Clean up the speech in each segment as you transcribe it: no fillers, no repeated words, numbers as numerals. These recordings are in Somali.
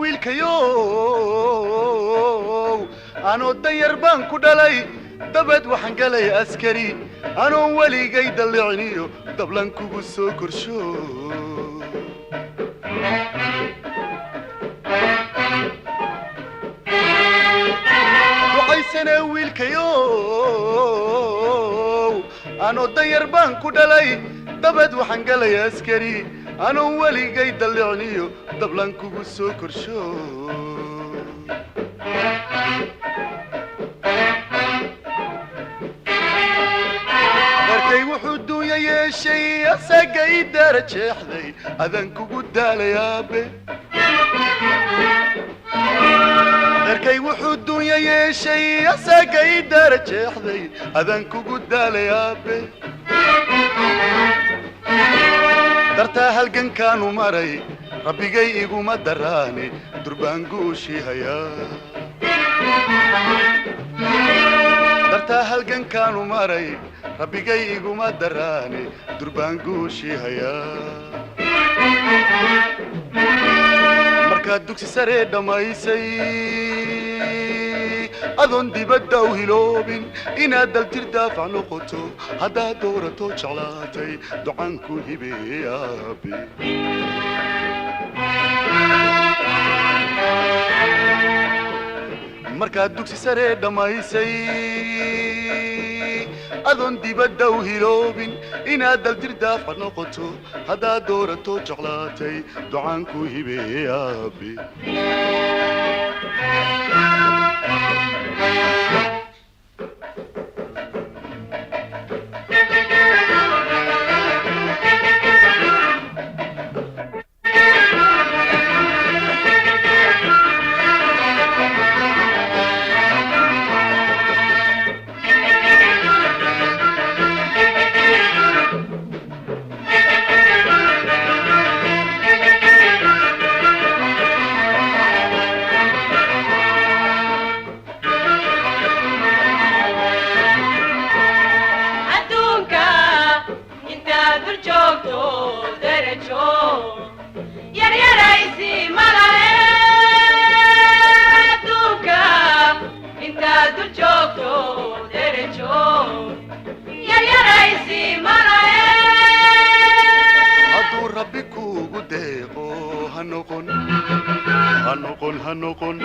wiilkayo anoo danyar baan ku dhalay dabad waxaan galay askari anoon weligay dalliciniyo dablan kugu soo korsho ducaysana wiilkayo anoo danyar baan ku dhalay dabad waxaan galay askari anoon weligay dalliciniyo dablan kugu soo korsho darkay wuxuu duunya yeeshay asagay darajeexday adan kugu daalayaabe darkay wuxuu duunya yeeshay asagay darajeexday adan kugu daalayaabe dartaa halgankaanu maray rabbigay iguma daraane durbaan guushii hayaa dartaa halgankaanu maray rabbigay iguma daraane durbaan guushii hayaa markaad dugsi saree dhammaysay adoon dibadda u hiloobin inaad daltir daafac noqoto haddaad doorato jeclaatay ducaan ku hibeeyaabe markaad dugsi saree dhammaysay adoon dibadda u hiloobin inaad daltir daafac noqoto haddaad doorato jeclaatay ducaan ku hibeeyaabe هنقن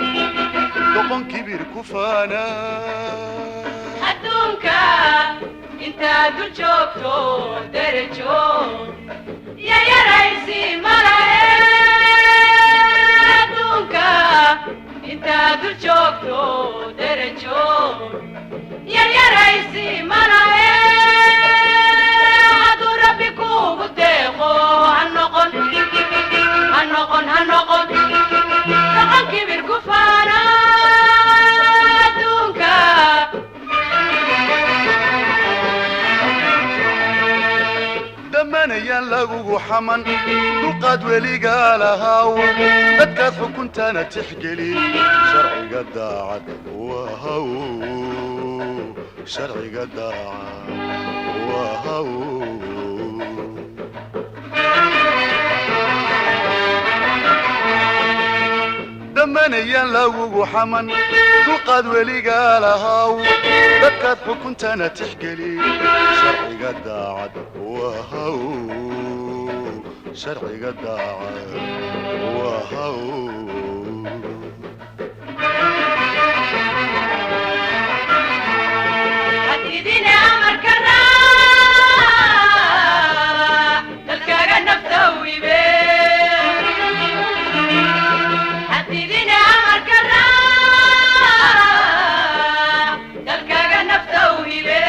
لقن كبير كفانا أدونكا انت دول جوكتو درجو يا رئيسي ملاهي أدونكا انت دول جوكتو درجو يا رئيسي ملاهي عدو ربي كوب الديخو هنقن لقن كبير كفانا أدونكا دمنا ينلقوا حمن دقاد ولي قالها dadkaad xukuntaana tixgeli sharciga daacad wahaw sharciga daacad wahaw دمنيان لوغو حمن دقاد وليقا لهاو dadkaad xukuntaana tixgeli sharciga daacad wahaw sharciga daacad wahaw هتديني أمر كرا دلكاغا نفتوي بيه هتديني أمر كرا دلكاغا نفتوي بيه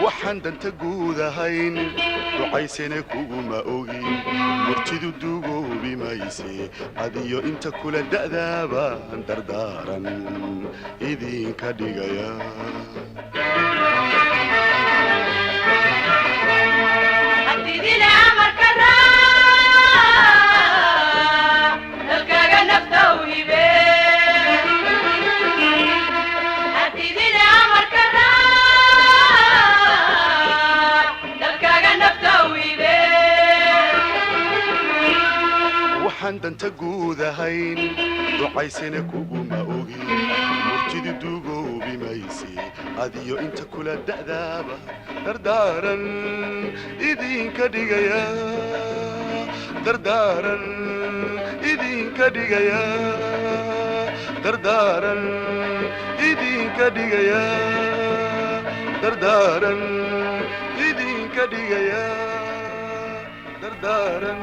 waxaan danta guudahayn ducaysana kuguma ogi murtidu duugoobi mayse adiyo inta kula da'daabaan dardaaran idinka dhigaya هتديني أمر كرا دلكاغا نفتوي بيه هتديني أمر كرا waxaan danta guud ahayn ducaysana kuguma ogi murtidu dugoobi mayse adiyo inta kula da'daaba dardaaran idinka dhigaya dardaaran idinka dhigaya dardaaran idinka dhigaya dardaaran idinka dhigaya dardaaran